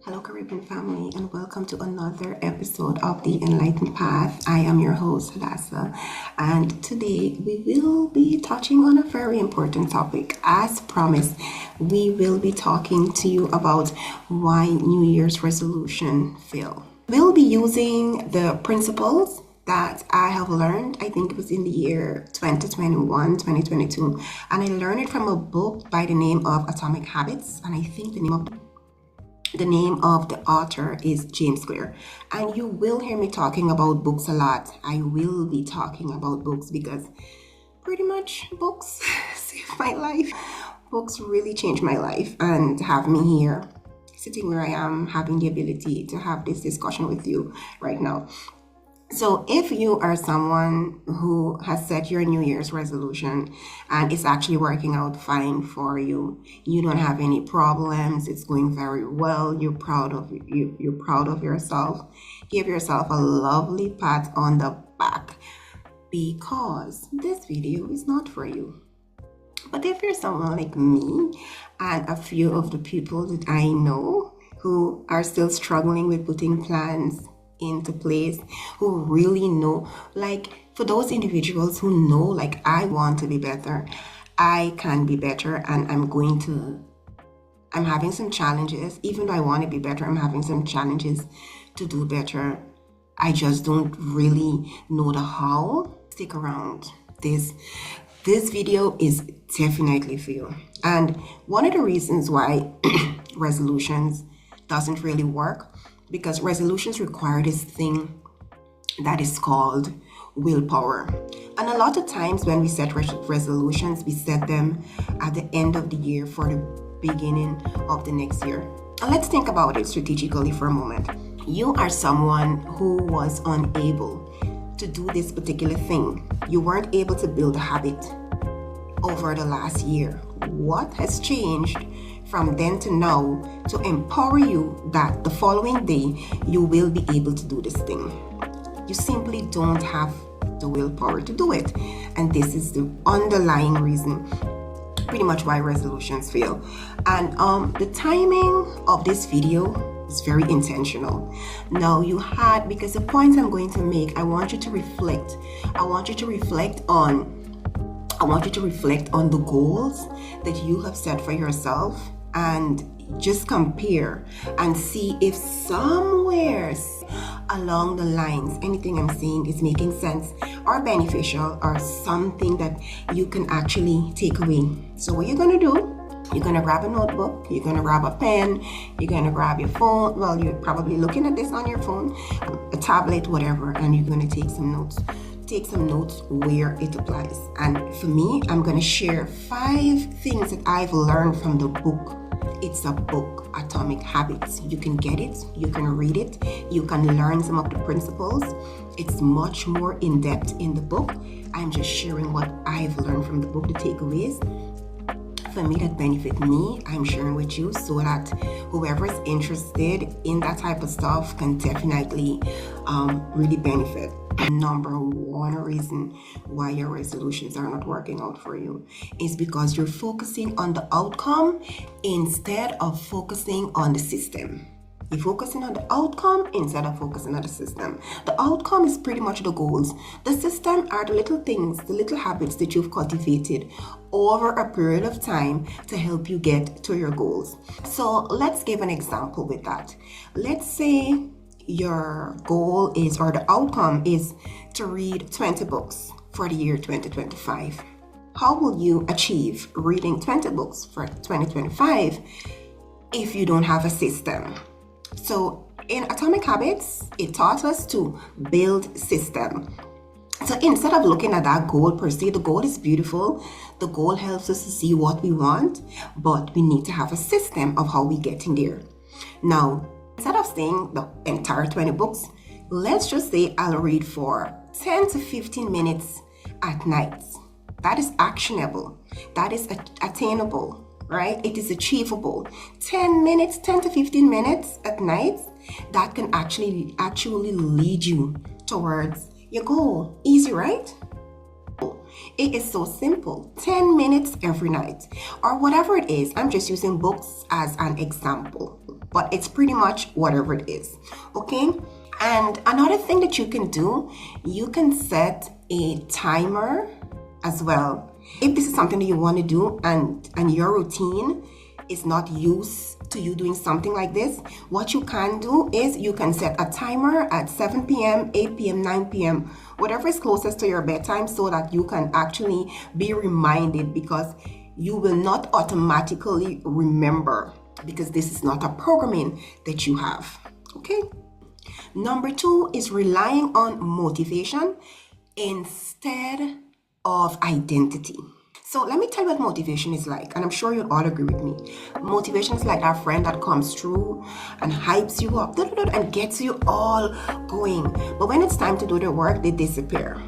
Hello, Caribbean family, and welcome to another episode of The Enlightened Path. I am your host, Hadassah, and today we will be touching on a very important topic. As promised, we will be talking to you about why New Year's resolution fail. We'll be using the principles that I have learned. I think it was in the year 2021, 2022, and I learned it from a book by the name of Atomic Habits, and I think the name of the author is James Clear. And you will hear me talking about books a lot. I will be talking about books because pretty much books saved my life. Books really changed my life and have me here sitting where I am, having the ability to have this discussion with you right now. So if you are someone who has set your New Year's resolution and it's actually working out fine for you, you don't have any problems, it's going very well, you're proud of yourself, give yourself a lovely pat on the back, because this video is not for you. But if you're someone like me and a few of the people that I know who are still struggling with putting plans into place, who really know, like for those individuals who know, like, I want to be better, I can be better, and I'm having some challenges. Even though I want to be better, I'm having some challenges to do better. I just don't really know the how. Stick around. This video is definitely for you. And one of the reasons why resolutions doesn't really work, because resolutions require this thing that is called willpower. And a lot of times when we set resolutions, we set them at the end of the year for the beginning of the next year. And let's think about it strategically for a moment. You are someone who was unable to do this particular thing. You weren't able to build a habit over the last year. What has changed from then to now to empower you that the following day you will be able to do this thing? You simply don't have the willpower to do it. And this is the underlying reason pretty much why resolutions fail. And the timing of this video is very intentional. Now because the points I'm going to make, I want you to reflect on the goals that you have set for yourself, and just compare and see if somewhere along the lines anything I'm saying is making sense or beneficial or something that you can actually take away. So what you're going to do, you're going to grab a notebook, you're going to grab a pen, you're going to grab your phone. Well, you're probably looking at this on your phone, a tablet, whatever, and you're going to take some notes. Take some notes where it applies. And for me, I'm going to share 5 things that I've learned from the book. It's a book, Atomic Habits. You can get it, you can read it, you can learn some of the principles. It's much more in depth in the book. I'm just sharing what I've learned from the book, the takeaways for me that benefit me. I'm sharing with you so that whoever is interested in that type of stuff can definitely really benefit. Number one reason why your resolutions are not working out for you is because you're focusing on the outcome instead of focusing on the system. You're focusing on the outcome instead of focusing on the system. The outcome is pretty much the goals. The system are the little things, the little habits that you've cultivated over a period of time to help you get to your goals. So let's give an example with that. Let's say your goal is, or the outcome is, to read 20 books for the year 2025. How will you achieve reading 20 books for 2025 if you don't have a system? So in Atomic Habits, it taught us to build system. So instead of looking at that goal per se, the goal is beautiful. The goal helps us to see what we want, but we need to have a system of how we get in there. Now, instead of saying the entire 20 books, let's just say I'll read for 10 to 15 minutes at night. That is actionable. That is attainable, right? It is achievable. 10 to 15 minutes at night, that can actually lead you towards your goal. Easy, right? It is so simple. 10 minutes every night or whatever it is. I'm just using books as an example. but it's pretty much whatever it is. Okay? And another thing that you can do, you can set a timer as well. If this is something that you want to do and your routine is not used to you doing something like this, what you can do is you can set a timer at 7 p.m., 8 p.m., 9 p.m., whatever is closest to your bedtime, so that you can actually be reminded, because you will not automatically remember, because this is not a programming that you have. Okay? Number 2 is relying on motivation instead of identity. So let me tell you what motivation is like, and I'm sure you'll all agree with me. Motivation is like that friend that comes through and hypes you up and gets you all going. But when it's time to do the work, they disappear.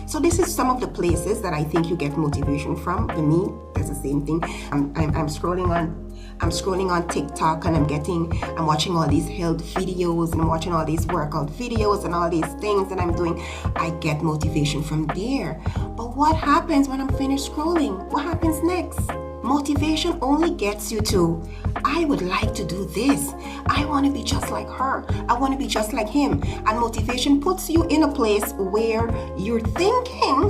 So this is some of the places that I think you get motivation from. For me, that's the same thing. I'm scrolling on TikTok, and I'm watching all these health videos, and I'm watching all these workout videos and all these things that I'm doing. I get motivation from there. But what happens when I'm finished scrolling? What happens next? Motivation only gets you to, I would like to do this. I want to be just like her. I want to be just like him. And motivation puts you in a place where you're thinking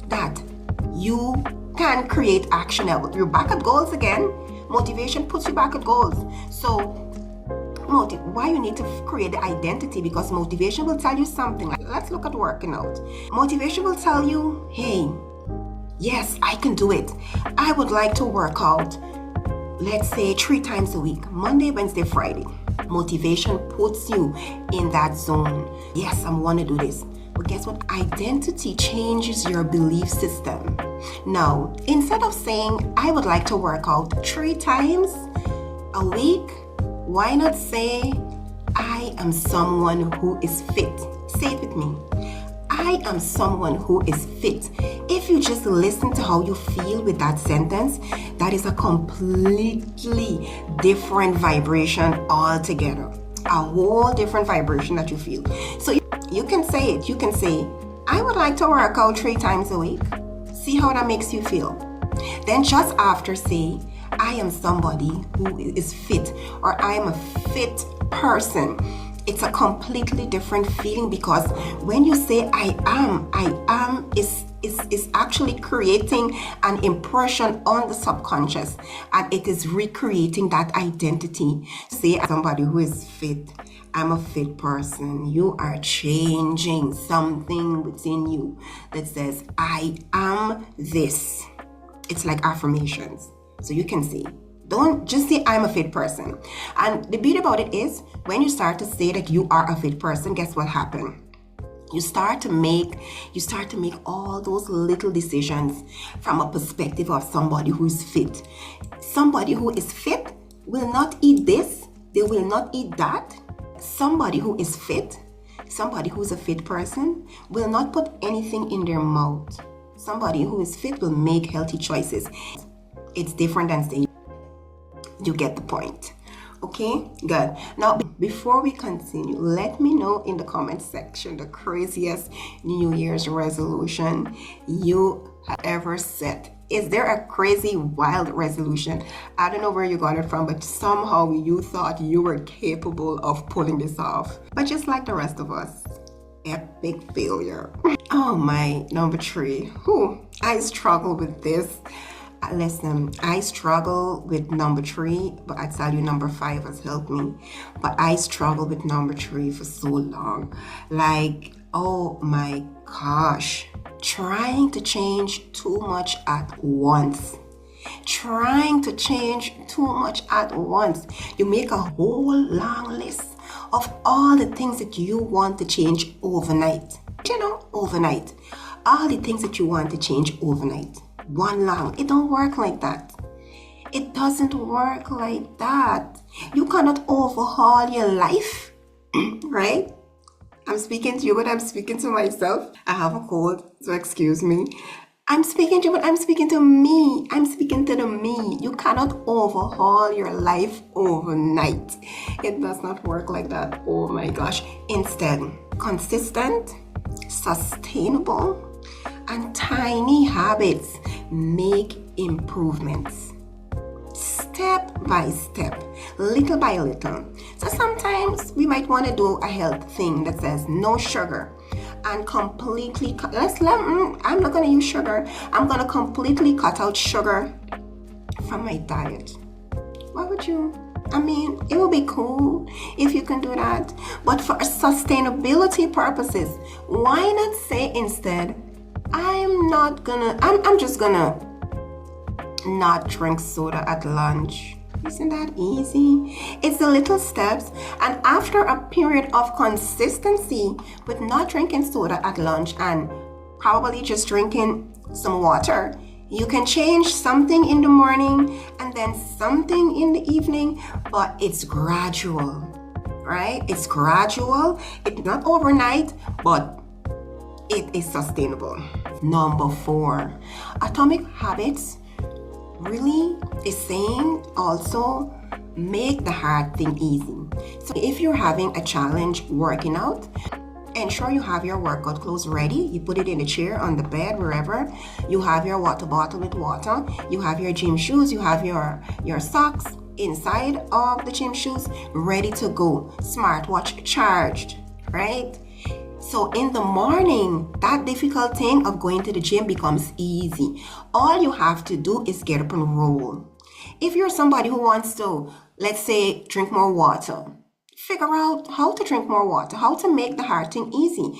that you can create actionable. You're back at goals again. Motivation puts you back at goals. So why you need to create the identity, because motivation will tell you something. Like, let's look at working out. Motivation will tell you, hey, yes, I can do it. I would like to work out, let's say 3 times a week, Monday, Wednesday, Friday. Motivation puts you in that zone. Yes, I want to do this. But guess what? Identity changes your belief system. Now, instead of saying, I would like to work out 3 times a week, why not say, I am someone who is fit? Say it with me. I am someone who is fit. If you just listen to how you feel with that sentence, that is a completely different vibration altogether. A whole different vibration that you feel. So you can say it. You can say, I would like to work out 3 times a week. See how that makes you feel. Then just after, say, I am somebody who is fit, or I am a fit person. It's a completely different feeling, because when you say I am is actually creating an impression on the subconscious, and it is recreating that identity. Say somebody who is fit, I'm a fit person. You are changing something within you that says I am this. It's like affirmations. So you can say, don't just say I'm a fit person. And the beauty about it is, when you start to say that you are a fit person, guess what happens? You start to make all those little decisions from a perspective of somebody who is fit. Somebody who is fit will not eat this, they will not eat that. Somebody who is fit, somebody who is a fit person, will not put anything in their mouth. Somebody who is fit will make healthy choices. It's different than saying, you get the point. Okay, good. Now, before we continue, let me know in the comment section the craziest New Year's resolution you have ever set. Is there a crazy, wild resolution? I don't know where you got it from, but somehow you thought you were capable of pulling this off. But just like the rest of us, epic failure. Oh my, number 3. I struggle with this. Listen, I struggle with number 3, but I tell you, number 5 has helped me. But I struggle with number 3 for so long. Like, oh my gosh, trying to change too much at once. Trying to change too much at once. You make a whole long list of all the things that you want to change overnight. Overnight. All the things that you want to change overnight. One long. It don't work like that. It doesn't work like that. You cannot overhaul your life, right? I'm speaking to you, but I'm speaking to myself. I have a cold, so excuse me. I'm speaking to you, but I'm speaking to me. I'm speaking to the me. You cannot overhaul your life overnight. It does not work like that. Oh my gosh. Instead, consistent, sustainable, and tiny habits make improvements. Step by step. little by little. So sometimes we might want to do a health thing that says no sugar and completely I'm not going to use sugar. I'm going to completely cut out sugar from my diet. What would you? I mean, it would be cool if you can do that. But for sustainability purposes, why not say instead, I'm just gonna not drink soda at lunch. Isn't that easy? It's the little steps, and after a period of consistency with not drinking soda at lunch and probably just drinking some water, you can change something in the morning and then something in the evening, but it's gradual, right? It's gradual. It's not overnight, but it is sustainable. Number 4, Atomic Habits really is saying also make the hard thing easy. So if you're having a challenge working out, ensure you have your workout clothes ready. You put it in the chair, on the bed, wherever. You have your water bottle with water. You have your gym shoes. You have your socks inside of the gym shoes ready to go. Smartwatch charged, right? So in the morning, that difficult thing of going to the gym becomes easy. All you have to do is get up and roll. If you're somebody who wants to, let's say, drink more water, figure out how to drink more water, how to make the hard thing easy.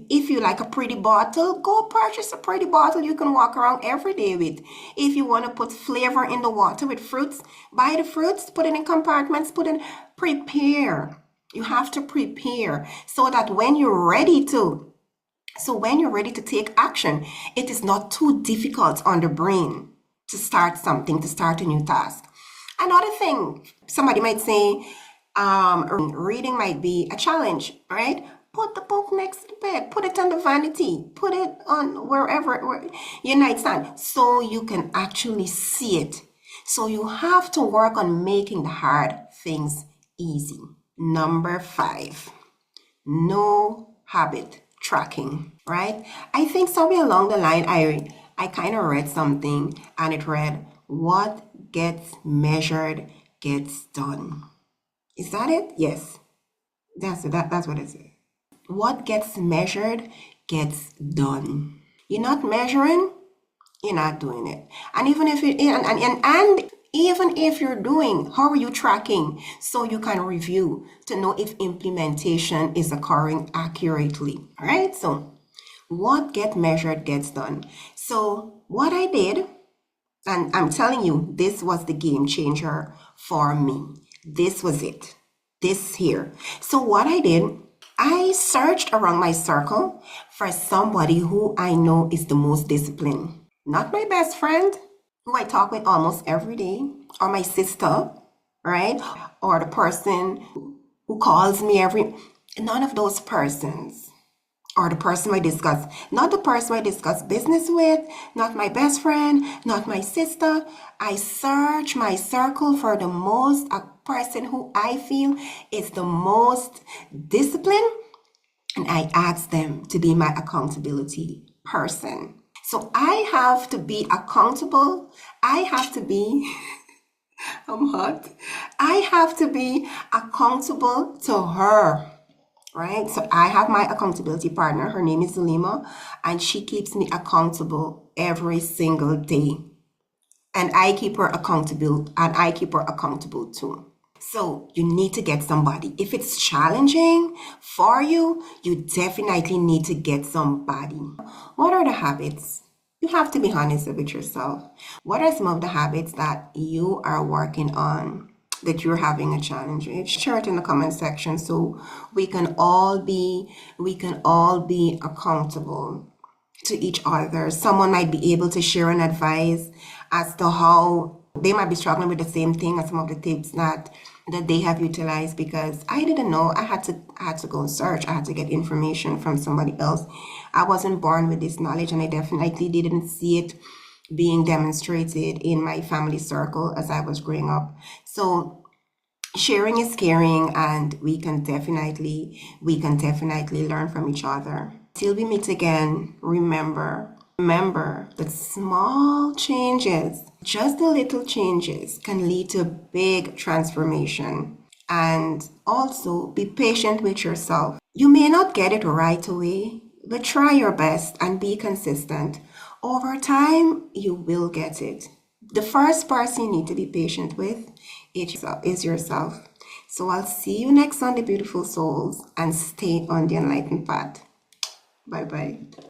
If you like a pretty bottle, go purchase a pretty bottle you can walk around every day with. If you want to put flavor in the water with fruits, buy the fruits, put it in compartments, prepare. You have to prepare so that when you're ready to take action, it is not too difficult on the brain to start something, to start a new task. Another thing, somebody might say, reading might be a challenge, right? Put the book next to the bed, put it on the vanity, put it on wherever your nightstand, so you can actually see it. So you have to work on making the hard things easy. Number 5, no habit tracking, right? I think somewhere along the line, I kind of read something and it read, what gets measured gets done. Is that it? Yes. That's what it says. What gets measured gets done. You're not measuring, you're not doing it. And even if you even if you're doing, how are you tracking? So you can review to know if implementation is occurring accurately. All right. So what gets measured gets done. So what I did, and I'm telling you, this was the game changer for me. This was it. This here. So what I did, I searched around my circle for somebody who I know is the most disciplined. Not my best friend, who I talk with almost every day, or my sister, right? Or the person who calls me none of those persons. Or the person not the person I discuss business with, not my best friend, not my sister. I search my circle for a person who I feel is the most disciplined, and I ask them to be my accountability person. So I have to be accountable. I have to be, I'm hot. I have to be accountable to her. Right? So I have my accountability partner. Her name is Zulima, and she keeps me accountable every single day. And I keep her accountable, too. So you need to get somebody. If it's challenging for you, you definitely need to get somebody. What are the habits? You have to be honest with yourself. What are some of the habits that you are working on, that you're having a challenge with? Share it in the comment section so we can all be accountable to each other. Someone might be able to share an advice as to how they might be struggling with the same thing as some of the tips that they have utilized, because I didn't know. I had to go search. I had to get information from somebody else. I wasn't born with this knowledge, and I definitely didn't see it being demonstrated in my family circle as I was growing up. So sharing is caring, and we can definitely learn from each other. Till we meet again, remember, Remember that small changes, just the little changes, can lead to big transformation. And also be patient with yourself. You may not get it right away, but try your best and be consistent. Over time, you will get it. The first person you need to be patient with is yourself. So I'll see you next on the beautiful souls and stay on the enlightened path. Bye bye.